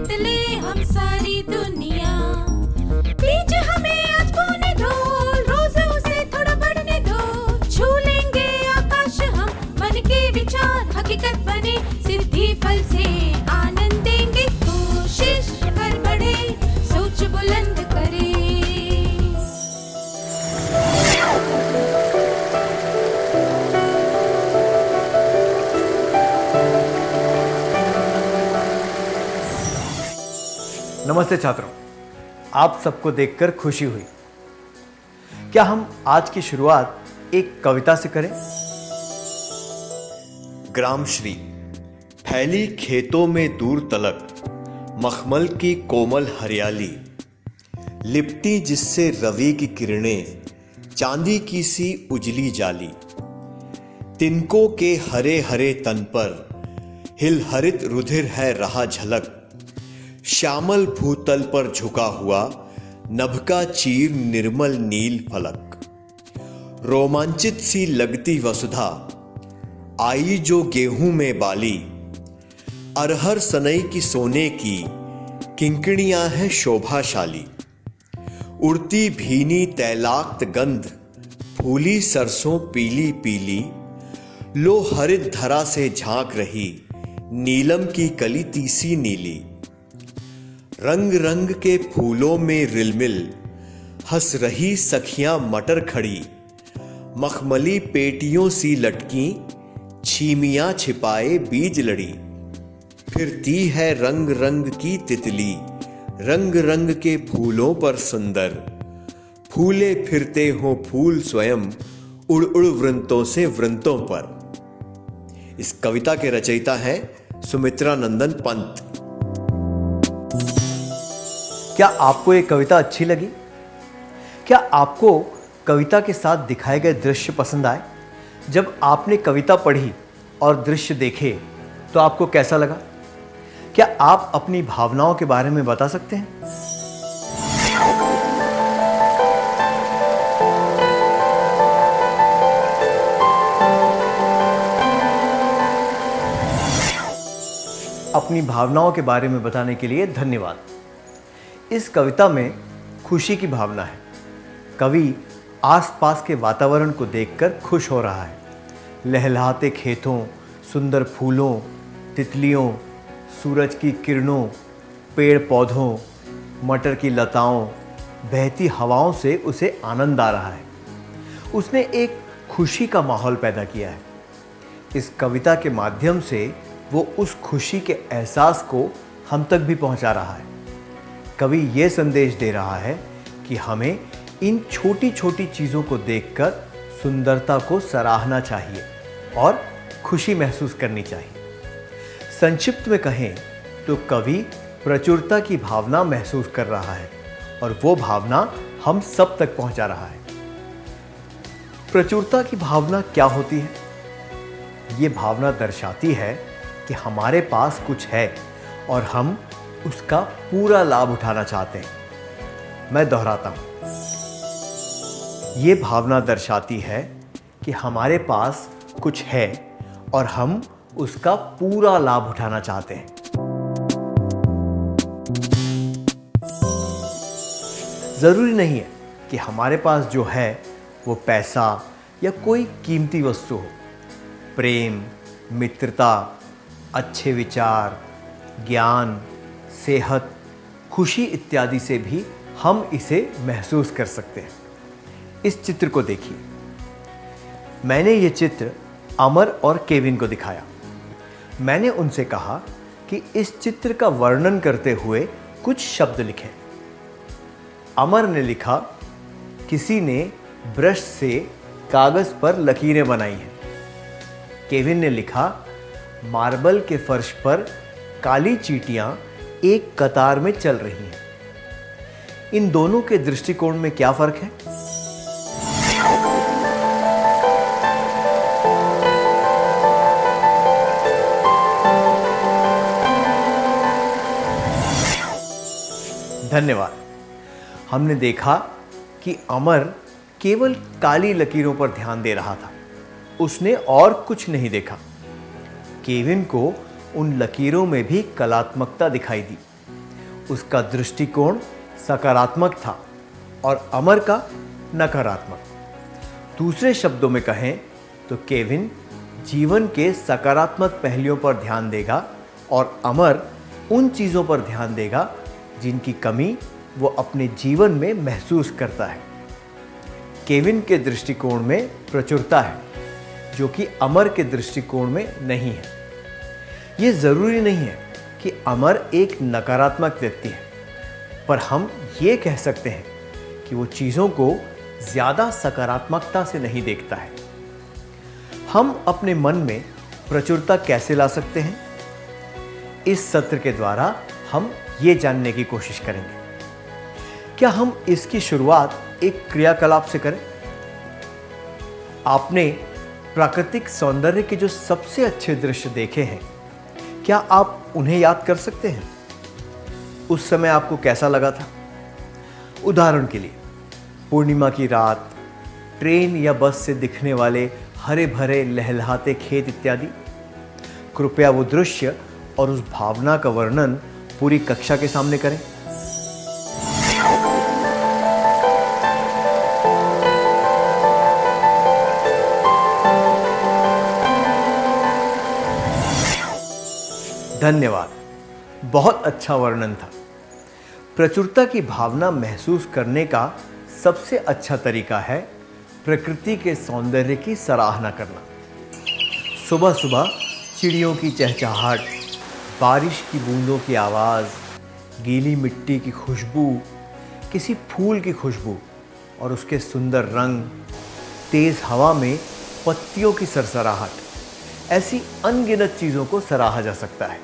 जीत ले हम सारी दुनिया। बीच हमें आज बोने दो, रोज उसे थोड़ा बढ़ने दो। छू लेंगे आकाश हम, मन के विचार हकीकत बने। सिद्धि फल से आनंद देंगे, कोशिश कर बढ़े, सोच बुलंद करे। नमस्ते छात्रों, आप सबको देखकर खुशी हुई। क्या हम आज की शुरुआत एक कविता से करें? ग्रामश्री। फैली खेतों में दूर तलक मखमल की कोमल हरियाली, लिपटी जिससे रवि की किरणें चांदी की सी उजली जाली। तिनकों के हरे हरे तन पर हिल हरित रुधिर है रहा झलक। श्यामल भूतल पर झुका हुआ नभ का चीर निर्मल नील फलक। रोमांचित सी लगती वसुधा आई जो गेहूं में बाली। अरहर सनई की सोने की किंकणियां हैं शोभाशाली। उड़ती भीनी तैलाक्त गंध, फूली सरसों पीली पीली। लो हरित धरा से झांक रही नीलम की कली तीसी नीली। रंग रंग के फूलों में रिलमिल हंस रही सखियां मटर खड़ी। मखमली पेटियों सी लटकी छीमियां छिपाए बीज लड़ी। फिरती है रंग रंग की तितली, रंग रंग के फूलों पर सुंदर। फूले फिरते हो फूल स्वयं, उड़ उड़ वृंतों से वृंतों पर। इस कविता के रचयिता हैं सुमित्रा नंदन पंत। क्या आपको ये कविता अच्छी लगी? क्या आपको कविता के साथ दिखाए गए दृश्य पसंद आए? जब आपने कविता पढ़ी और दृश्य देखे तो आपको कैसा लगा? क्या आप अपनी भावनाओं के बारे में बता सकते हैं? अपनी भावनाओं के बारे में बताने के लिए धन्यवाद। इस कविता में खुशी की भावना है। कवि आसपास के वातावरण को देखकर खुश हो रहा है। लहलहाते खेतों, सुंदर फूलों, तितलियों, सूरज की किरणों, पेड़ पौधों, मटर की लताओं, बहती हवाओं से उसे आनंद आ रहा है। उसने एक खुशी का माहौल पैदा किया है। इस कविता के माध्यम से वो उस खुशी के एहसास को हम तक भी पहुंचा रहा है। कवि ये संदेश दे रहा है कि हमें इन छोटी छोटी चीज़ों को देखकर सुंदरता को सराहना चाहिए और खुशी महसूस करनी चाहिए। संक्षिप्त में कहें तो कवि प्रचुरता की भावना महसूस कर रहा है और वो भावना हम सब तक पहुंचा रहा है। प्रचुरता की भावना क्या होती है? ये भावना दर्शाती है कि हमारे पास कुछ है और हम उसका पूरा लाभ उठाना चाहते हैं। मैं दोहराता हूं, ये भावना दर्शाती है कि हमारे पास कुछ है और हम उसका पूरा लाभ उठाना चाहते हैं। जरूरी नहीं है कि हमारे पास जो है वो पैसा या कोई कीमती वस्तु हो। प्रेम, मित्रता, अच्छे विचार, ज्ञान, सेहत, खुशी इत्यादि से भी हम इसे महसूस कर सकते हैं। इस चित्र को देखिए। मैंने ये चित्र अमर और केविन को दिखाया। मैंने उनसे कहा कि इस चित्र का वर्णन करते हुए कुछ शब्द लिखें। अमर ने लिखा, किसी ने ब्रश से कागज पर लकीरें बनाई हैं। केविन ने लिखा, मार्बल के फर्श पर काली चींटियां एक कतार में चल रही हैं। इन दोनों के दृष्टिकोण में क्या फर्क है? धन्यवाद। हमने देखा कि अमर केवल काली लकीरों पर ध्यान दे रहा था। उसने और कुछ नहीं देखा। केविन को उन लकीरों में भी कलात्मकता दिखाई दी। उसका दृष्टिकोण सकारात्मक था और अमर का नकारात्मक। दूसरे शब्दों में कहें तो केविन जीवन के सकारात्मक पहलुओं पर ध्यान देगा और अमर उन चीज़ों पर ध्यान देगा जिनकी कमी वो अपने जीवन में महसूस करता है। केविन के दृष्टिकोण में प्रचुरता है, जो कि अमर के दृष्टिकोण में नहीं है। ये ज़रूरी नहीं है कि अमर एक नकारात्मक व्यक्ति है, पर हम ये कह सकते हैं कि वो चीज़ों को ज़्यादा सकारात्मकता से नहीं देखता है। हम अपने मन में प्रचुरता कैसे ला सकते हैं? इस सत्र के द्वारा हम ये जानने की कोशिश करेंगे। क्या हम इसकी शुरुआत एक क्रियाकलाप से करें? आपने प्राकृतिक सौंदर्य के जो सबसे अच्छे दृश्य देखे हैं, क्या आप उन्हें याद कर सकते हैं? उस समय आपको कैसा लगा था? उदाहरण के लिए पूर्णिमा की रात, ट्रेन या बस से दिखने वाले हरे भरे लहलहाते खेत इत्यादि। कृपया वो दृश्य और उस भावना का वर्णन पूरी कक्षा के सामने करें। धन्यवाद, बहुत अच्छा वर्णन था। प्रचुरता की भावना महसूस करने का सबसे अच्छा तरीका है प्रकृति के सौंदर्य की सराहना करना। सुबह सुबह चिड़ियों की चहचहाहट, बारिश की बूंदों की आवाज़, गीली मिट्टी की खुशबू, किसी फूल की खुशबू और उसके सुंदर रंग, तेज़ हवा में पत्तियों की सरसराहट, ऐसी अनगिनत चीज़ों को सराहा जा सकता है।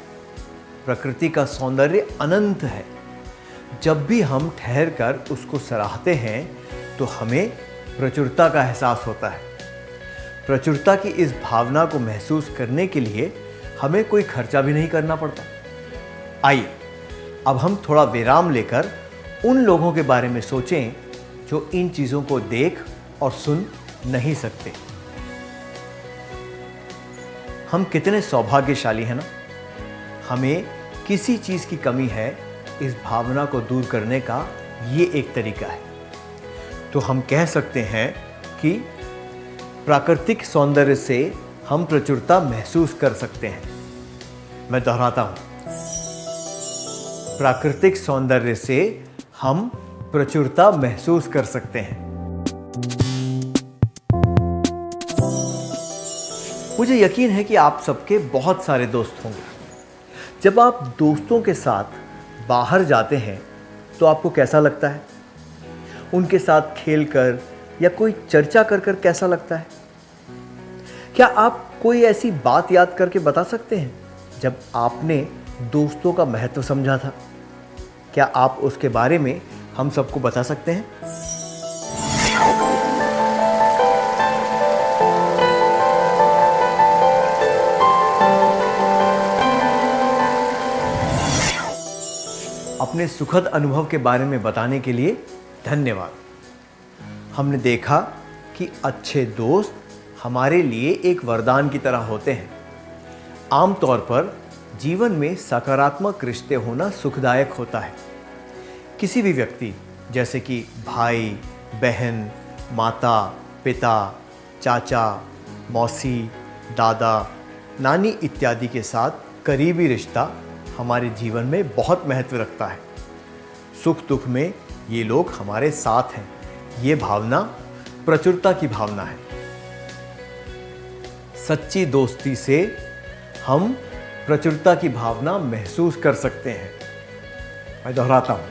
प्रकृति का सौंदर्य अनंत है। जब भी हम ठहर कर उसको सराहते हैं तो हमें प्रचुरता का एहसास होता है। प्रचुरता की इस भावना को महसूस करने के लिए हमें कोई खर्चा भी नहीं करना पड़ता। आइए अब हम थोड़ा विराम लेकर उन लोगों के बारे में सोचें जो इन चीज़ों को देख और सुन नहीं सकते। हम कितने सौभाग्यशाली हैं ना। हमें किसी चीज़ की कमी है, इस भावना को दूर करने का ये एक तरीका है। तो हम कह सकते हैं कि प्राकृतिक सौंदर्य से हम प्रचुरता महसूस कर सकते हैं। मैं दोहराता हूं, प्राकृतिक सौंदर्य से हम प्रचुरता महसूस कर सकते हैं। मुझे यकीन है कि आप सबके बहुत सारे दोस्त होंगे। जब आप दोस्तों के साथ बाहर जाते हैं तो आपको कैसा लगता है? उनके साथ खेलकर या कोई चर्चा कर कर कैसा लगता है? क्या आप कोई ऐसी बात याद करके बता सकते हैं जब आपने दोस्तों का महत्व समझा था? क्या आप उसके बारे में हम सबको बता सकते हैं? अपने सुखद अनुभव के बारे में बताने के लिए धन्यवाद। हमने देखा कि अच्छे दोस्त हमारे लिए एक वरदान की तरह होते हैं। आमतौर पर जीवन में सकारात्मक रिश्ते होना सुखदायक होता है। किसी भी व्यक्ति जैसे कि भाई, बहन, माता, पिता, चाचा, मौसी, दादा, नानी इत्यादि के साथ करीबी रिश्ता हमारे जीवन में बहुत महत्व रखता है। सुख दुख में ये लोग हमारे साथ हैं। ये भावना प्रचुरता की भावना है। सच्ची दोस्ती से हम प्रचुरता की भावना महसूस कर सकते हैं। मैं दोहराता हूं,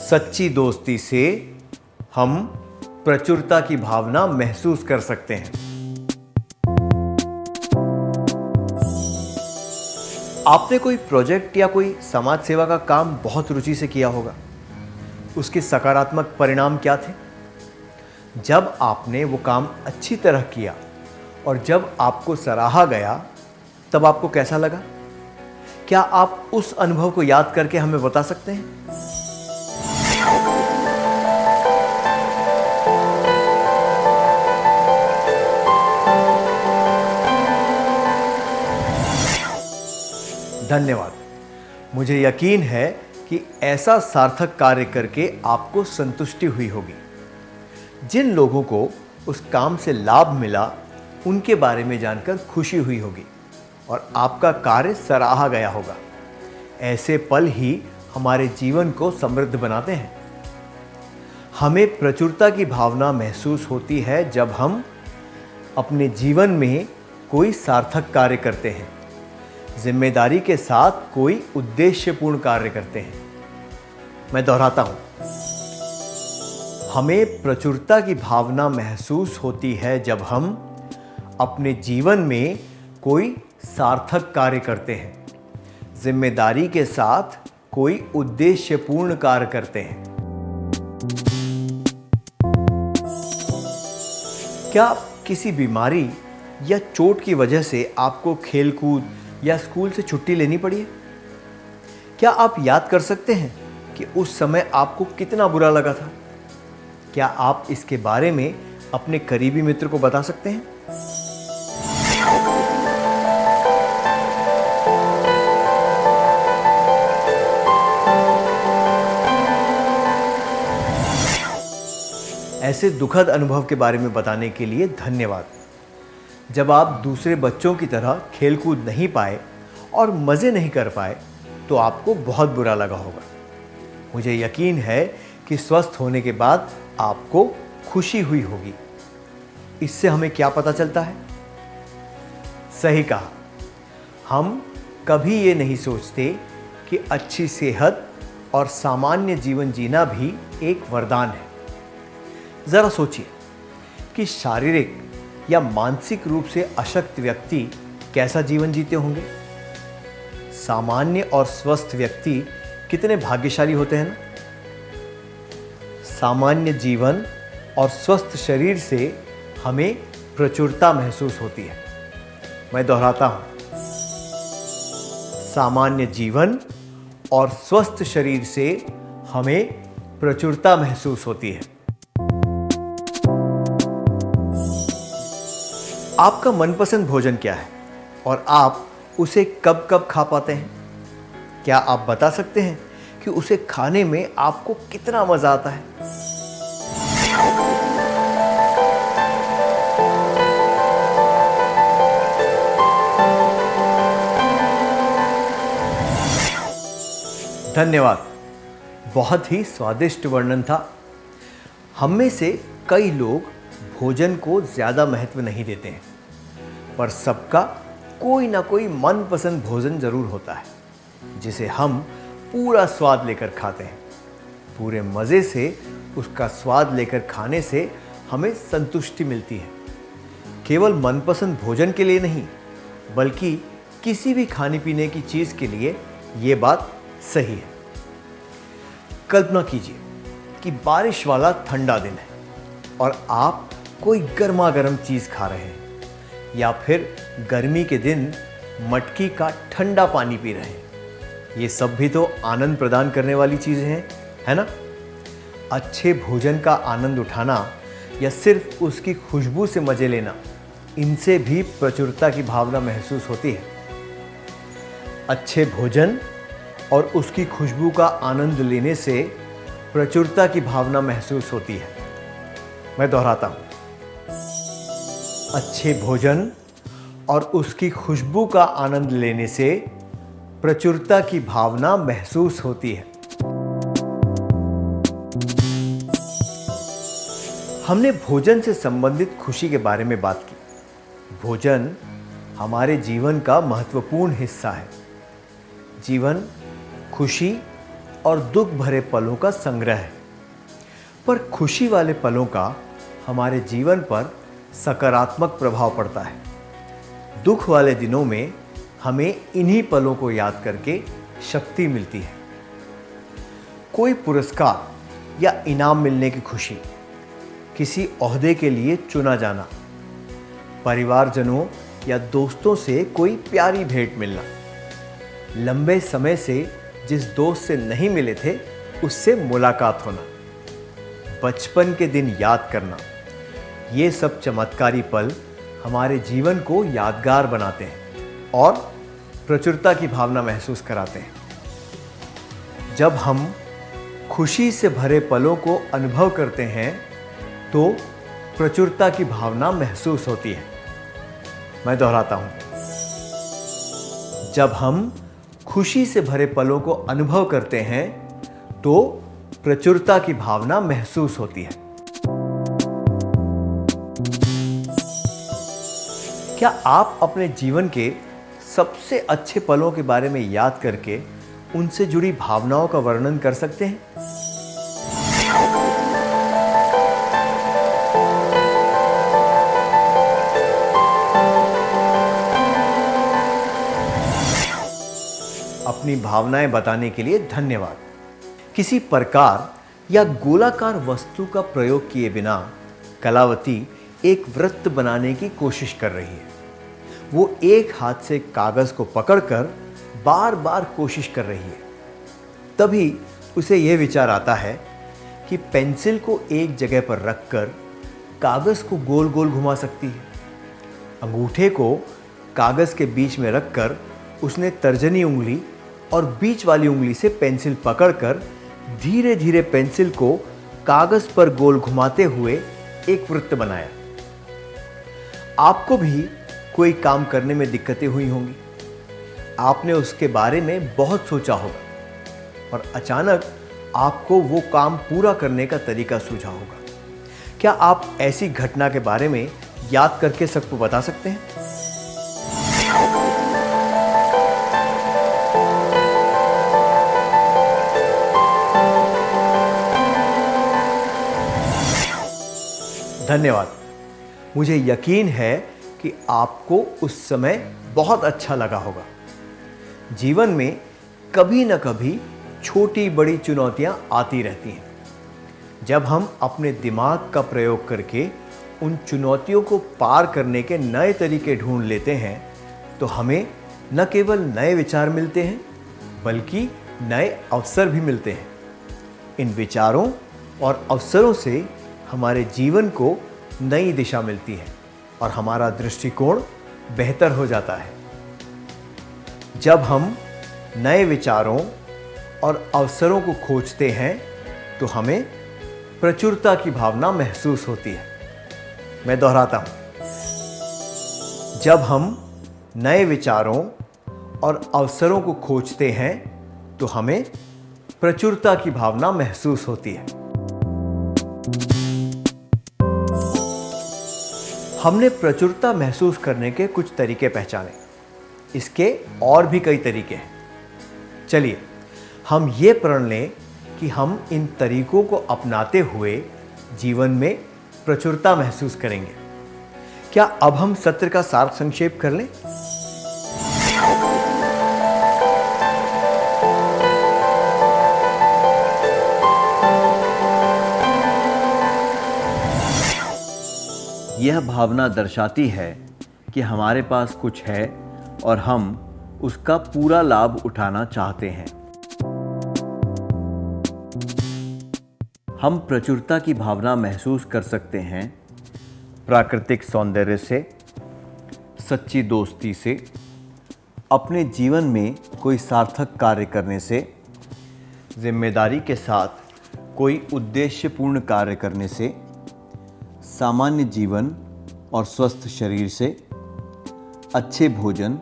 सच्ची दोस्ती से हम प्रचुरता की भावना महसूस कर सकते हैं। आपने कोई प्रोजेक्ट या कोई समाज सेवा का काम बहुत रुचि से किया होगा। उसके सकारात्मक परिणाम क्या थे? जब आपने वो काम अच्छी तरह किया और जब आपको सराहा गया, तब आपको कैसा लगा? क्या आप उस अनुभव को याद करके हमें बता सकते हैं? धन्यवाद। मुझे यकीन है कि ऐसा सार्थक कार्य करके आपको संतुष्टि हुई होगी। जिन लोगों को उस काम से लाभ मिला उनके बारे में जानकर खुशी हुई होगी और आपका कार्य सराहा गया होगा। ऐसे पल ही हमारे जीवन को समृद्ध बनाते हैं। हमें प्रचुरता की भावना महसूस होती है जब हम अपने जीवन में कोई सार्थक कार्य करते हैं, जिम्मेदारी के साथ कोई उद्देश्यपूर्ण कार्य करते हैं। मैं दोहराता हूं, हमें प्रचुरता की भावना महसूस होती है जब हम अपने जीवन में कोई सार्थक कार्य करते हैं, जिम्मेदारी के साथ कोई उद्देश्यपूर्ण कार्य करते हैं। क्या किसी बीमारी या चोट की वजह से आपको खेलकूद या स्कूल से छुट्टी लेनी पड़ी है? क्या आप याद कर सकते हैं कि उस समय आपको कितना बुरा लगा था? क्या आप इसके बारे में अपने करीबी मित्र को बता सकते हैं? ऐसे दुखद अनुभव के बारे में बताने के लिए धन्यवाद। जब आप दूसरे बच्चों की तरह खेलकूद नहीं पाए और मज़े नहीं कर पाए तो आपको बहुत बुरा लगा होगा। मुझे यकीन है कि स्वस्थ होने के बाद आपको खुशी हुई होगी। इससे हमें क्या पता चलता है? सही कहा, हम कभी ये नहीं सोचते कि अच्छी सेहत और सामान्य जीवन जीना भी एक वरदान है। ज़रा सोचिए कि शारीरिक या मानसिक रूप से अशक्त व्यक्ति कैसा जीवन जीते होंगे। सामान्य और स्वस्थ व्यक्ति कितने भाग्यशाली होते हैं ना। सामान्य जीवन और स्वस्थ शरीर से हमें प्रचुरता महसूस होती है। मैं दोहराता हूं, सामान्य जीवन और स्वस्थ शरीर से हमें प्रचुरता महसूस होती है। आपका मनपसंद भोजन क्या है और आप उसे कब कब खा पाते हैं? क्या आप बता सकते हैं कि उसे खाने में आपको कितना मजा आता है? धन्यवाद, बहुत ही स्वादिष्ट वर्णन था। हम में से कई लोग भोजन को ज़्यादा महत्व नहीं देते हैं, पर सबका कोई ना कोई मनपसंद भोजन ज़रूर होता है जिसे हम पूरा स्वाद लेकर खाते हैं। पूरे मज़े से उसका स्वाद लेकर खाने से हमें संतुष्टि मिलती है। केवल मनपसंद भोजन के लिए नहीं, बल्कि किसी भी खाने पीने की चीज़ के लिए ये बात सही है। कल्पना कीजिए कि बारिश वाला ठंडा दिन है और आप कोई गर्मा गर्म चीज़ खा रहे हैं, या फिर गर्मी के दिन मटकी का ठंडा पानी पी रहे हैं। ये सब भी तो आनंद प्रदान करने वाली चीज़ें हैं, है ना? अच्छे भोजन का आनंद उठाना या सिर्फ उसकी खुशबू से मज़े लेना, इनसे भी प्रचुरता की भावना महसूस होती है। अच्छे भोजन और उसकी खुशबू का आनंद लेने से प्रचुरता की भावना महसूस होती है। मैं दोहराता हूँ, अच्छे भोजन और उसकी खुशबू का आनंद लेने से प्रचुरता की भावना महसूस होती है। हमने भोजन से संबंधित खुशी के बारे में बात की। भोजन हमारे जीवन का महत्वपूर्ण हिस्सा है। जीवन खुशी और दुख भरे पलों का संग्रह है, पर खुशी वाले पलों का हमारे जीवन पर सकारात्मक प्रभाव पड़ता है। दुख वाले दिनों में हमें इन्हीं पलों को याद करके शक्ति मिलती है। कोई पुरस्कार या इनाम मिलने की खुशी, किसी ओहदे के लिए चुना जाना, परिवारजनों या दोस्तों से कोई प्यारी भेंट मिलना, लंबे समय से जिस दोस्त से नहीं मिले थे उससे मुलाकात होना, बचपन के दिन याद करना, ये सब चमत्कारी पल हमारे जीवन को यादगार बनाते हैं और प्रचुरता की भावना महसूस कराते हैं। जब हम खुशी से भरे पलों को अनुभव करते हैं तो प्रचुरता की भावना महसूस होती है। मैं दोहराता हूं, जब हम खुशी से भरे पलों को अनुभव करते हैं तो प्रचुरता की भावना महसूस होती है। क्या आप अपने जीवन के सबसे अच्छे पलों के बारे में याद करके उनसे जुड़ी भावनाओं का वर्णन कर सकते हैं? अपनी भावनाएं बताने के लिए धन्यवाद। किसी प्रकार या गोलाकार वस्तु का प्रयोग किए बिना कलावती एक वृत्त बनाने की कोशिश कर रही है। वो एक हाथ से कागज को पकड़कर बार बार कोशिश कर रही है। तभी उसे यह विचार आता है कि पेंसिल को एक जगह पर रखकर कागज को गोल गोल घुमा सकती है। अंगूठे को कागज के बीच में रखकर उसने तर्जनी उंगली और बीच वाली उंगली से पेंसिल पकड़कर धीरे धीरे पेंसिल को कागज पर गोल घुमाते हुए एक वृत्त बनाया। आपको भी कोई काम करने में दिक्कतें हुई होंगी। आपने उसके बारे में बहुत सोचा होगा और अचानक आपको वो काम पूरा करने का तरीका सूझा होगा। क्या आप ऐसी घटना के बारे में याद करके सबको बता सकते हैं? धन्यवाद। मुझे यकीन है कि आपको उस समय बहुत अच्छा लगा होगा। जीवन में कभी न कभी छोटी बड़ी चुनौतियां आती रहती हैं। जब हम अपने दिमाग का प्रयोग करके उन चुनौतियों को पार करने के नए तरीके ढूंढ लेते हैं तो हमें न केवल नए विचार मिलते हैं बल्कि नए अवसर भी मिलते हैं। इन विचारों और अवसरों से हमारे जीवन को नई दिशा मिलती है और हमारा दृष्टिकोण बेहतर हो जाता है। जब हम नए विचारों और अवसरों को खोजते हैं तो हमें प्रचुरता की भावना महसूस होती है। मैं दोहराता हूं, जब हम नए विचारों और अवसरों को खोजते हैं तो हमें प्रचुरता की भावना महसूस होती है। हमने प्रचुरता महसूस करने के कुछ तरीके पहचाने। इसके और भी कई तरीके हैं। चलिए हम ये प्रण लें कि हम इन तरीकों को अपनाते हुए जीवन में प्रचुरता महसूस करेंगे। क्या अब हम सत्र का सार संक्षेप कर लें? यह भावना दर्शाती है कि हमारे पास कुछ है और हम उसका पूरा लाभ उठाना चाहते हैं। हम प्रचुरता की भावना महसूस कर सकते हैं प्राकृतिक सौंदर्य से, सच्ची दोस्ती से, अपने जीवन में कोई सार्थक कार्य करने से, जिम्मेदारी के साथ कोई उद्देश्यपूर्ण कार्य करने से, सामान्य जीवन और स्वस्थ शरीर से, अच्छे भोजन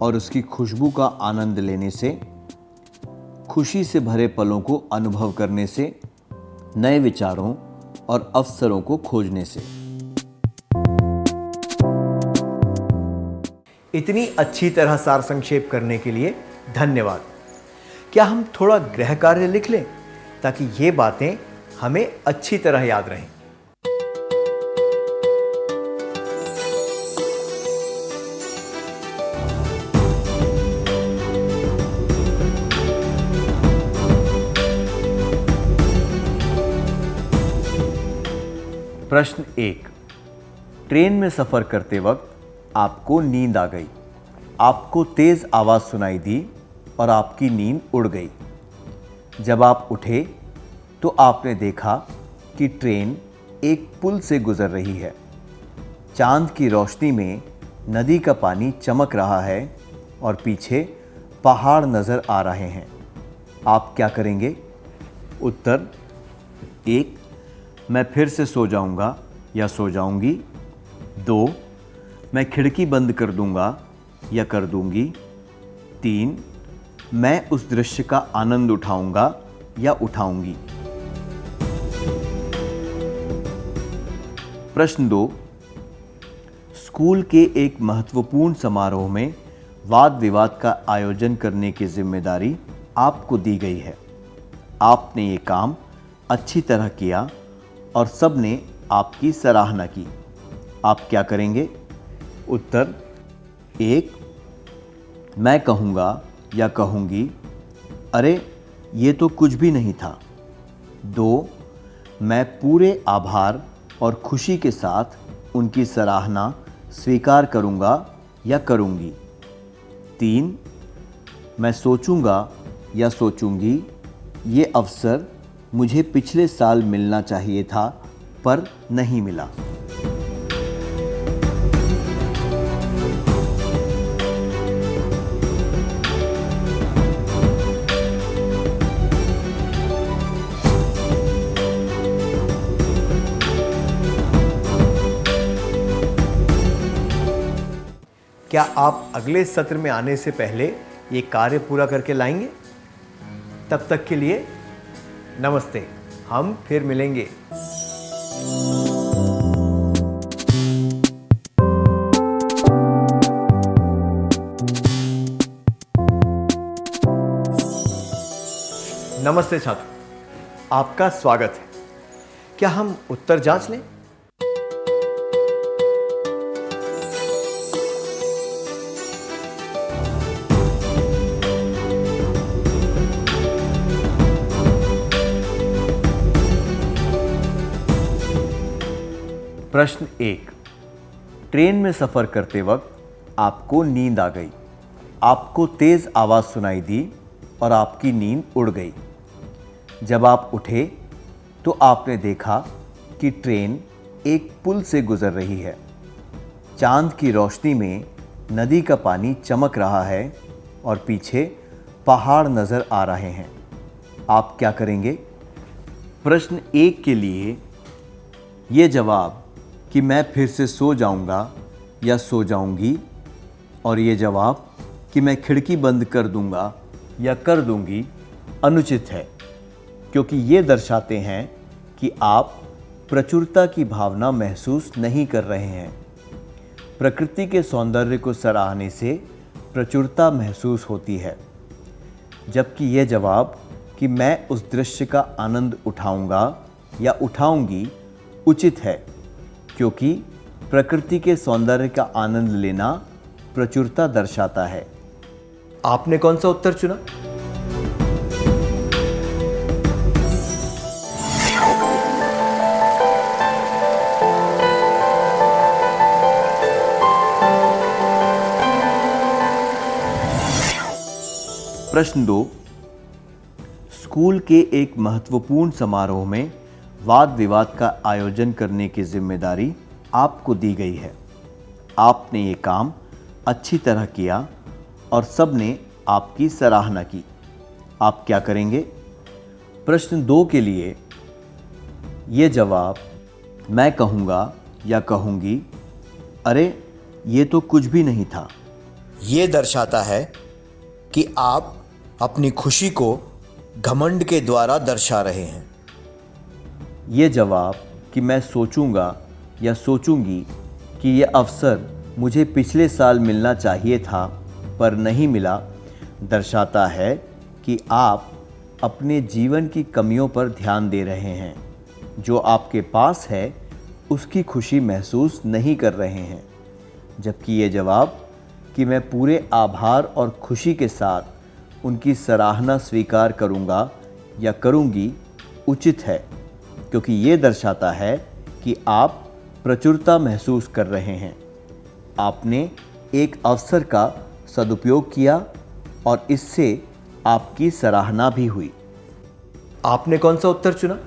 और उसकी खुशबू का आनंद लेने से, खुशी से भरे पलों को अनुभव करने से, नए विचारों और अवसरों को खोजने से। इतनी अच्छी तरह सार संक्षेप करने के लिए धन्यवाद। क्या हम थोड़ा गृह कार्य लिख लें ताकि ये बातें हमें अच्छी तरह याद रहें? प्रश्न 1। ट्रेन में सफ़र करते वक्त आपको नींद आ गई। आपको तेज़ आवाज़ सुनाई दी और आपकी नींद उड़ गई। जब आप उठे तो आपने देखा कि ट्रेन एक पुल से गुजर रही है। चांद की रोशनी में नदी का पानी चमक रहा है और पीछे पहाड़ नज़र आ रहे हैं। आप क्या करेंगे? उत्तर: 1. मैं फिर से सो जाऊंगा या सो जाऊंगी। 2. मैं खिड़की बंद कर दूंगा या कर दूंगी। 3. मैं उस दृश्य का आनंद उठाऊंगा या उठाऊंगी। प्रश्न 2. स्कूल के एक महत्वपूर्ण समारोह में वाद विवाद का आयोजन करने की जिम्मेदारी आपको दी गई है। आपने ये काम अच्छी तरह किया और सबने आपकी सराहना की। आप क्या करेंगे? उत्तर: 1. मैं कहूँगा या कहूँगी, अरे ये तो कुछ भी नहीं था। 2. मैं पूरे आभार और खुशी के साथ उनकी सराहना स्वीकार करूँगा या करूँगी। 3. मैं सोचूंगा या सोचूंगी, ये अवसर मुझे पिछले साल मिलना चाहिए था पर नहीं मिला। क्या आप अगले सत्र में आने से पहले ये कार्य पूरा करके लाएंगे? तब तक के लिए नमस्ते। हम फिर मिलेंगे। नमस्ते छात्र, आपका स्वागत है। क्या हम उत्तर जांच लें? प्रश्न 1. ट्रेन में सफ़र करते वक्त आपको नींद आ गई। आपको तेज़ आवाज़ सुनाई दी और आपकी नींद उड़ गई। जब आप उठे तो आपने देखा कि ट्रेन एक पुल से गुजर रही है। चांद की रोशनी में नदी का पानी चमक रहा है और पीछे पहाड़ नज़र आ रहे हैं। आप क्या करेंगे? प्रश्न 1 के लिए ये जवाब कि मैं फिर से सो जाऊंगा या सो जाऊंगी और ये जवाब कि मैं खिड़की बंद कर दूंगा या कर दूंगी अनुचित है, क्योंकि ये दर्शाते हैं कि आप प्रचुरता की भावना महसूस नहीं कर रहे हैं। प्रकृति के सौंदर्य को सराहने से प्रचुरता महसूस होती है, जबकि यह जवाब कि मैं उस दृश्य का आनंद उठाऊंगा या उठाऊंगी उचित है, क्योंकि प्रकृति के सौंदर्य का आनंद लेना प्रचुरता दर्शाता है। आपने कौन सा उत्तर चुना? प्रश्न 2. स्कूल के एक महत्वपूर्ण समारोह में वाद विवाद का आयोजन करने की जिम्मेदारी आपको दी गई है। आपने ये काम अच्छी तरह किया और सबने आपकी सराहना की। आप क्या करेंगे? प्रश्न 2 के लिए ये जवाब मैं कहूँगा या कहूँगी, अरे ये तो कुछ भी नहीं था। ये दर्शाता है कि आप अपनी खुशी को घमंड के द्वारा दर्शा रहे हैं। ये जवाब कि मैं सोचूंगा या सोचूंगी कि ये अवसर मुझे पिछले साल मिलना चाहिए था पर नहीं मिला दर्शाता है कि आप अपने जीवन की कमियों पर ध्यान दे रहे हैं। जो आपके पास है उसकी खुशी महसूस नहीं कर रहे हैं, जबकि ये जवाब कि मैं पूरे आभार और खुशी के साथ उनकी सराहना स्वीकार करूंगा या करूंगी उचित है, क्योंकि ये दर्शाता है कि आप प्रचुरता महसूस कर रहे हैं। आपने एक अवसर का सदुपयोग किया और इससे आपकी सराहना भी हुई। आपने कौन सा उत्तर चुना?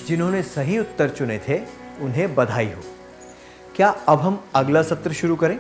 जिन्होंने सही उत्तर चुने थे उन्हें बधाई हो। क्या अब हम अगला सत्र शुरू करें?